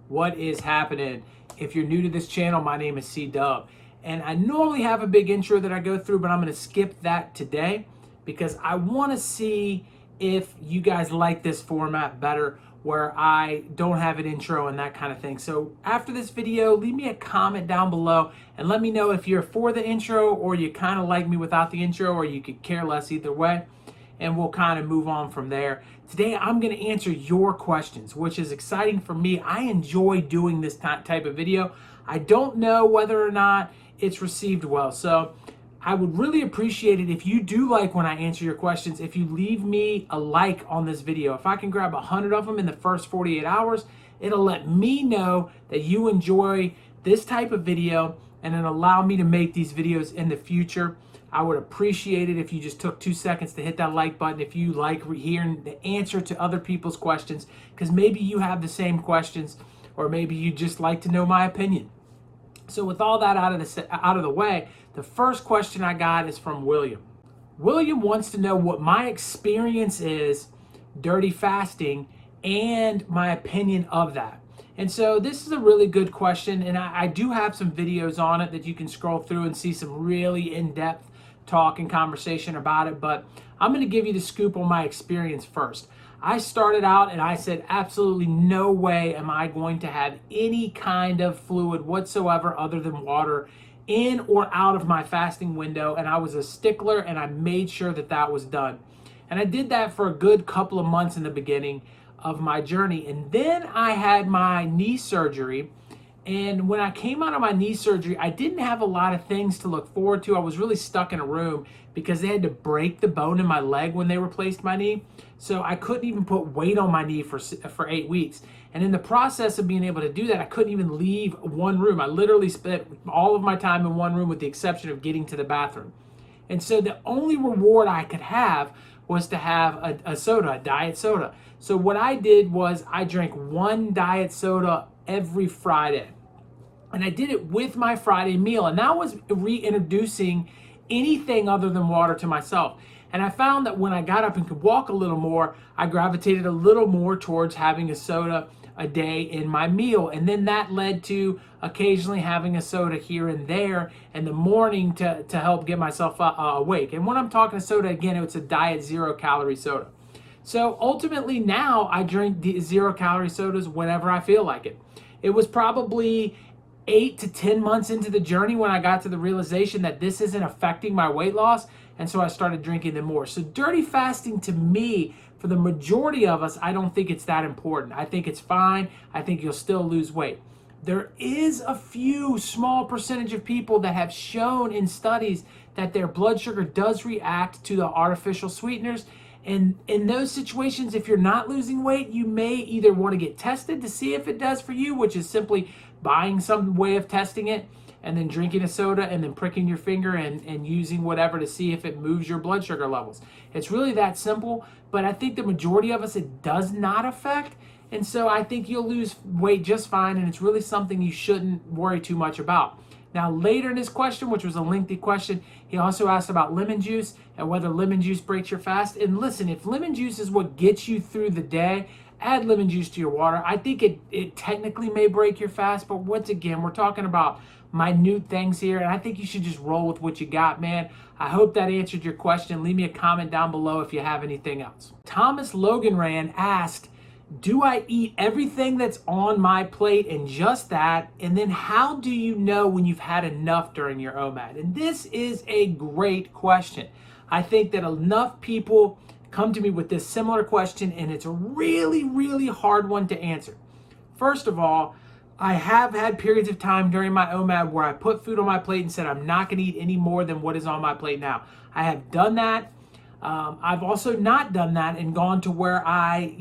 What is happening? If you're new to this channel, my name is C-Dub. And I normally have a big intro that I go through, but I'm going to skip that today because I want to see if you guys like this format better, where I don't have an intro and that kind of thing. So after this video, leave me a comment down below and let me know if you're for the intro or you kind of like me without the intro, or you could care less either way. And we'll kind of move on from there. Today, I'm going to answer your questions, which is exciting for me. I enjoy doing this type of video. I don't know whether or not it's received well. So I would really appreciate it if you do like when I answer your questions, if you leave me a like on this video. If I can grab 100 of them in the first 48 hours, it'll let me know that you enjoy this type of video and it'll allow me to make these videos in the future. I would appreciate it if you just took 2 seconds to hit that like button if you like hearing the answer to other people's questions, because maybe you have the same questions, or maybe you just like to know my opinion. So with all that out of the way, the first question I got is from William. William wants to know what my experience is dirty fasting and my opinion of that. And so this is a really good question, and I do have some videos on it that you can scroll through and see some really in-depth talk and conversation about it, but I'm going to give you the scoop on my experience first. I started out and I said, absolutely no way am I going to have any kind of fluid whatsoever other than water in or out of my fasting window, and I was a stickler and I made sure that that was done. And I did that for a good couple of months in the beginning of my journey, and then I had my knee surgery. And when I came out of my knee surgery, I didn't have a lot of things to look forward to. I was really stuck in a room because they had to break the bone in my leg when they replaced my knee. So I couldn't even put weight on my knee for 8 weeks. And in the process of being able to do that, I couldn't even leave one room. I literally spent all of my time in one room with the exception of getting to the bathroom. And so the only reward I could have was to have a soda, a diet soda. So what I did was I drank one diet soda every Friday. And I did it with my Friday meal. And that was reintroducing anything other than water to myself. And I found that when I got up and could walk a little more, I gravitated a little more towards having a soda a day in my meal. And then that led to occasionally having a soda here and there in the morning to help get myself awake. And when I'm talking a soda, again, it's a diet 0-calorie soda. So ultimately now I drink 0-calorie sodas whenever I feel like it. It was probably 8 to 10 months into the journey when I got to the realization that this isn't affecting my weight loss, and so I started drinking them more. So dirty fasting, to me, for the majority of us, I don't think it's that important. I think it's fine. I think you'll still lose weight. There is a few small percentage of people that have shown in studies that their blood sugar does react to the artificial sweeteners. And in those situations, if you're not losing weight, you may either want to get tested to see if it does for you, which is simply buying some way of testing it and then drinking a soda and then pricking your finger and using whatever to see if it moves your blood sugar levels. It's really that simple, but I think the majority of us, it does not affect. And so I think you'll lose weight just fine, and it's really something you shouldn't worry too much about. Now, later in his question, which was a lengthy question, he also asked about lemon juice and whether lemon juice breaks your fast. And listen, if lemon juice is what gets you through the day, add lemon juice to your water. I think it technically may break your fast, but once again, we're talking about minute things here, and I think you should just roll with what you got, man. I hope that answered your question. Leave me a comment down below if you have anything else. Thomas Logan Rand asked, do I eat everything that's on my plate and just that? And then how do you know when you've had enough during your OMAD? And this is a great question. I think that enough people come to me with this similar question, and it's a really, really hard one to answer. First of all, I have had periods of time during my OMAD where I put food on my plate and said I'm not going to eat any more than what is on my plate now. I have done that. I've also not done that and gone to where I,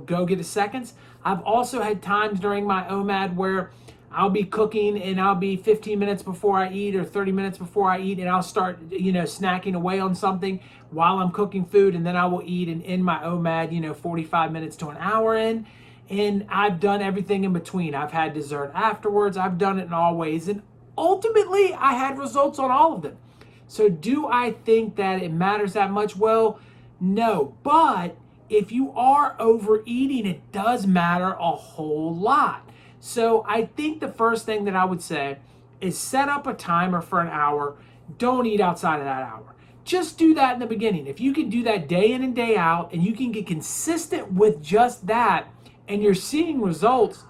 go get a seconds. I've also had times during my OMAD where I'll be cooking and I'll be 15 minutes before I eat or 30 minutes before I eat, and I'll start, snacking away on something while I'm cooking food, and then I will eat and end my OMAD, 45 minutes to an hour in. And I've done everything in between. I've had dessert afterwards. I've done it in all ways. And ultimately, I had results on all of them. So do I think that it matters that much? Well, no. But if you are overeating, it does matter a whole lot. So I think the first thing that I would say is set up a timer for an hour. Don't eat outside of that hour. Just do that in the beginning. If you can do that day in and day out and you can get consistent with just that and you're seeing results,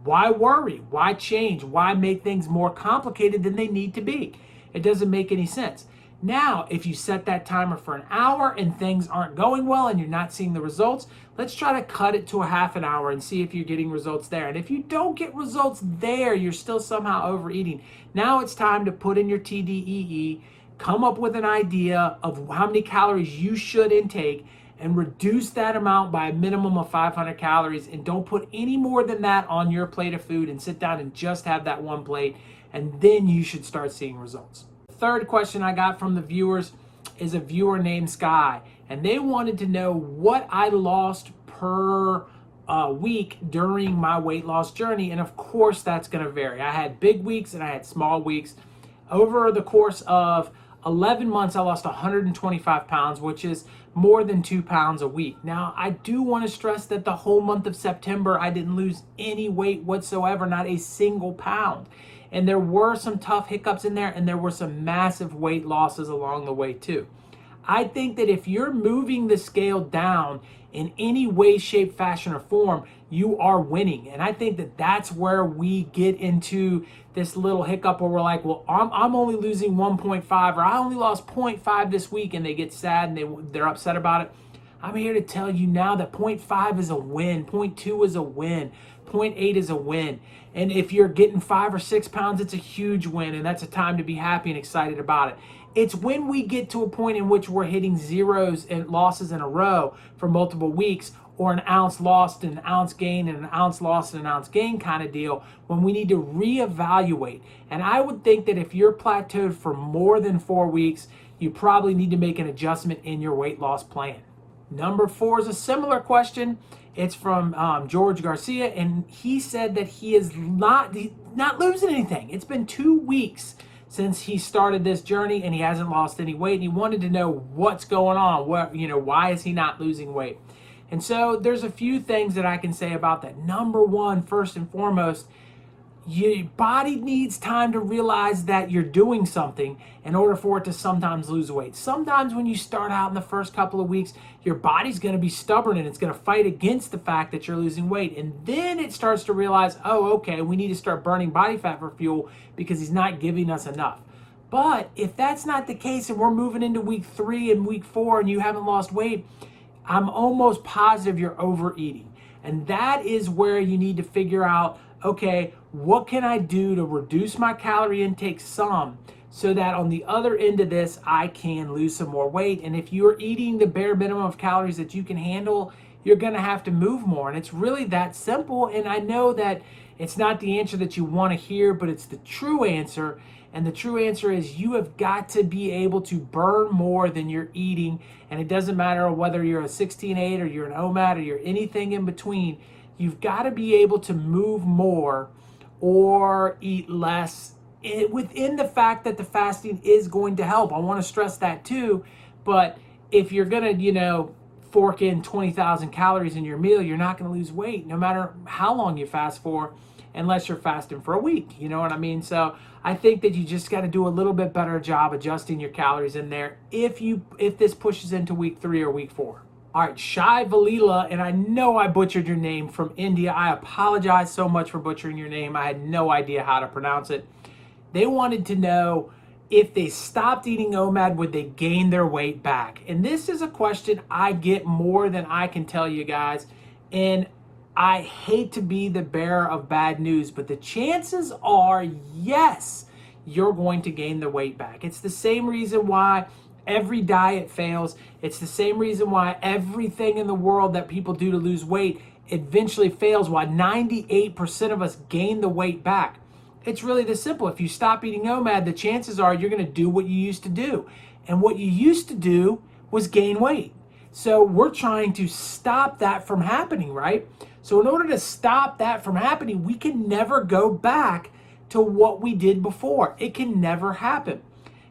why worry? Why change? Why make things more complicated than they need to be? It doesn't make any sense. Now, if you set that timer for an hour and things aren't going well and you're not seeing the results, let's try to cut it to a half an hour and see if you're getting results there. And if you don't get results there, you're still somehow overeating. Now it's time to put in your TDEE, come up with an idea of how many calories you should intake and reduce that amount by a minimum of 500 calories, and don't put any more than that on your plate of food, and sit down and just have that one plate, and then you should start seeing results. The third question I got from the viewers is a viewer named Sky, and they wanted to know what I lost per week during my weight loss journey. And of course that's going to vary. I had big weeks and I had small weeks. Over the course of 11 months, I lost 125 pounds, which is more than 2 pounds a week. Now, I do want to stress that the whole month of September, I didn't lose any weight whatsoever, not a single pound. And there were some tough hiccups in there, and there were some massive weight losses along the way too. I think that if you're moving the scale down in any way, shape, fashion, or form, you are winning. And I think that that's where we get into this little hiccup where we're like, well, I'm only losing 1.5, or I only lost 0.5 this week, and they get sad and they're upset about it. I'm here to tell you now that 0.5 is a win, 0.2 is a win, 0.8 is a win. And if you're getting 5 or 6 pounds, it's a huge win, and that's a time to be happy and excited about it. It's when we get to a point in which we're hitting zeros and losses in a row for multiple weeks, or an ounce lost and an ounce gain and an ounce lost and an ounce gain kind of deal, when we need to reevaluate. And I would think that if you're plateaued for more than 4 weeks, you probably need to make an adjustment in your weight loss plan. Number 4 is a similar question. It's from George Garcia, and he said that he is not losing anything. It's been 2 weeks since he started this journey, and he hasn't lost any weight. And he wanted to know what's going on. Why is he not losing weight? And so there's a few things that I can say about that. Number 1, first and foremost, your body needs time to realize that you're doing something in order for it to sometimes lose weight. Sometimes when you start out in the first couple of weeks, your body's going to be stubborn and it's going to fight against the fact that you're losing weight. And then it starts to realize, oh, okay, we need to start burning body fat for fuel because he's not giving us enough. But if that's not the case and we're moving into week 3 and week 4 and you haven't lost weight, I'm almost positive you're overeating. And that is where you need to figure out, okay, what can I do to reduce my calorie intake some so that on the other end of this, I can lose some more weight. And if you're eating the bare minimum of calories that you can handle, you're going to have to move more. And it's really that simple. And I know that it's not the answer that you want to hear, but it's the true answer. And the true answer is you have got to be able to burn more than you're eating. And it doesn't matter whether you're a 16-8 or you're an OMAD or you're anything in between. You've got to be able to move more or eat less within the fact that the fasting is going to help. I want to stress that too. But if you're going to, fork in 20,000 calories in your meal, you're not going to lose weight no matter how long you fast for, unless you're fasting for a week. You know what I mean? So I think that you just got to do a little bit better job adjusting your calories in there if this pushes into week 3 or week 4. All right, Shai Valila, and I know I butchered your name, from India. I apologize so much for butchering your name. I had no idea how to pronounce it. They wanted to know if they stopped eating OMAD, would they gain their weight back? And this is a question I get more than I can tell you guys. And I hate to be the bearer of bad news, but the chances are, yes, you're going to gain the weight back. It's the same reason why every diet fails. It's the same reason why everything in the world that people do to lose weight eventually fails, why 98% of us gain the weight back. It's really this simple. If you stop eating OMAD, the chances are you're going to do what you used to do. And what you used to do was gain weight. So we're trying to stop that from happening, right? So in order to stop that from happening, we can never go back to what we did before. It can never happen.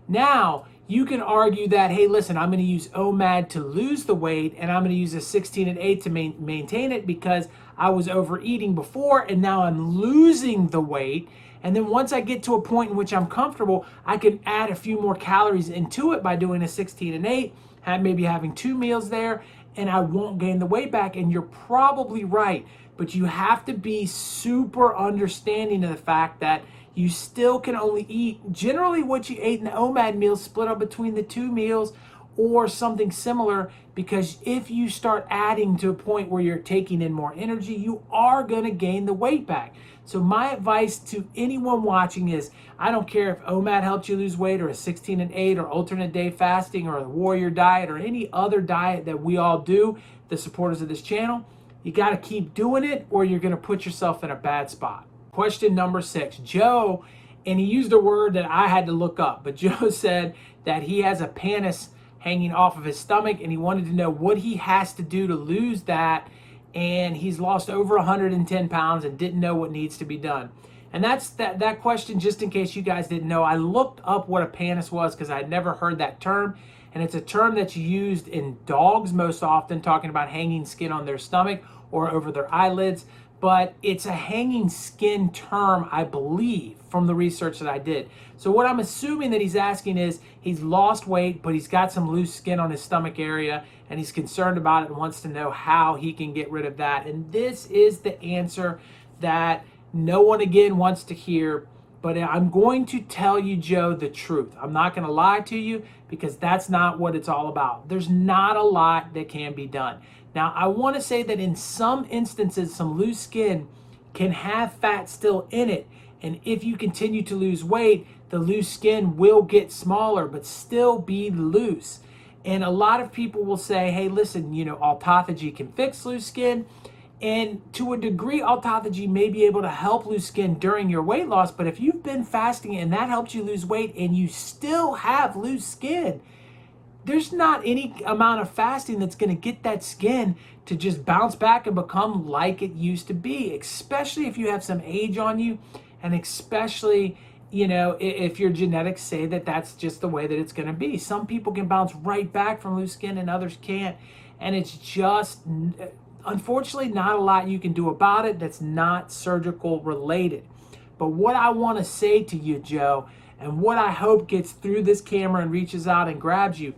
Now, you can argue that, hey, listen, I'm going to use OMAD to lose the weight, and I'm going to use a 16 and 8 to maintain it because I was overeating before and now I'm losing the weight. And then once I get to a point in which I'm comfortable, I can add a few more calories into it by doing a 16 and 8, maybe having 2 meals there, and I won't gain the weight back. And you're probably right, but you have to be super understanding of the fact that you still can only eat generally what you ate in the OMAD meals, split up between the 2 meals or something similar, because if you start adding to a point where you're taking in more energy, you are going to gain the weight back. So my advice to anyone watching is, I don't care if OMAD helped you lose weight, or a 16 and 8, or alternate day fasting, or the warrior diet, or any other diet that we all do, the supporters of this channel, you got to keep doing it or you're going to put yourself in a bad spot. Question number 6, Joe, and he used a word that I had to look up, but Joe said that he has a pannus hanging off of his stomach and he wanted to know what he has to do to lose that, and he's lost over 110 pounds and didn't know what needs to be done. And that's that question, just in case you guys didn't know. I looked up what a pannus was because I had never heard that term, and it's a term that's used in dogs most often, talking about hanging skin on their stomach or over their eyelids. But it's a hanging skin term, I believe, from the research that I did. So what I'm assuming that he's asking is, he's lost weight, but he's got some loose skin on his stomach area, and he's concerned about it and wants to know how he can get rid of that. And this is the answer that no one, again, wants to hear, but I'm going to tell you, Joe, the truth. I'm not going to lie to you, because that's not what it's all about. There's not a lot that can be done. Now, I want to say that in some instances, some loose skin can have fat still in it. And if you continue to lose weight, the loose skin will get smaller, but still be loose. And a lot of people will say, hey, listen, autophagy can fix loose skin. And to a degree, autophagy may be able to help loose skin during your weight loss. But if you've been fasting and that helps you lose weight and you still have loose skin, there's not any amount of fasting that's going to get that skin to just bounce back and become like it used to be, especially if you have some age on you, and especially, if your genetics say that that's just the way that it's going to be. Some people can bounce right back from loose skin and others can't. And it's just, unfortunately, not a lot you can do about it that's not surgical related. But what I want to say to you, Joe, and what I hope gets through this camera and reaches out and grabs you,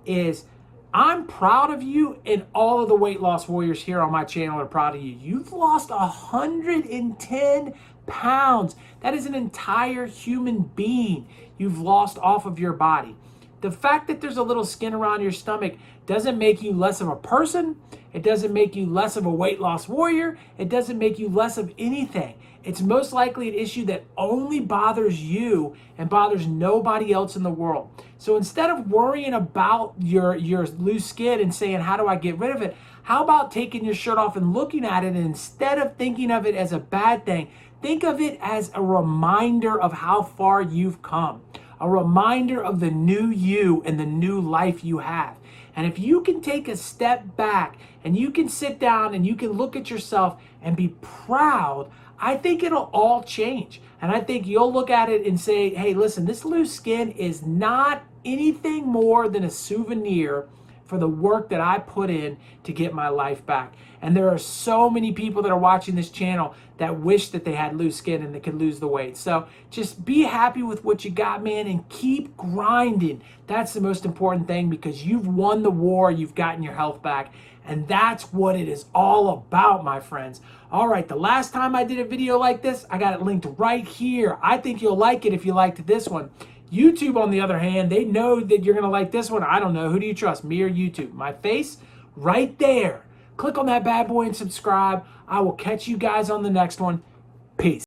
is I'm proud of you, and all of the weight loss warriors here on my channel are proud of you. You've lost 110 pounds. That is an entire human being you've lost off of your body. The fact that there's a little skin around your stomach doesn't make you less of a person. It doesn't make you less of a weight loss warrior. It doesn't make you less of anything. It's most likely an issue that only bothers you and bothers nobody else in the world. So instead of worrying about your loose skin and saying, how do I get rid of it? How about taking your shirt off and looking at it, and instead of thinking of it as a bad thing, think of it as a reminder of how far you've come. A reminder of the new you and the new life you have. And if you can take a step back and you can sit down and you can look at yourself and be proud, I think it'll all change. And I think you'll look at it and say, hey, listen, this loose skin is not anything more than a souvenir for the work that I put in to get my life back. And there are so many people that are watching this channel that wish that they had loose skin and they could lose the weight. So just be happy with what you got, man, and keep grinding. That's the most important thing, because you've won the war, you've gotten your health back, and that's what it is all about, my friends. All right, the last time I did a video like this, I got it linked right here. I think you'll like it if you liked this one. YouTube, on the other hand, they know that you're going to like this one. I don't know. Who do you trust, me or YouTube? My face right there. Click on that bad boy and subscribe. I will catch you guys on the next one. Peace.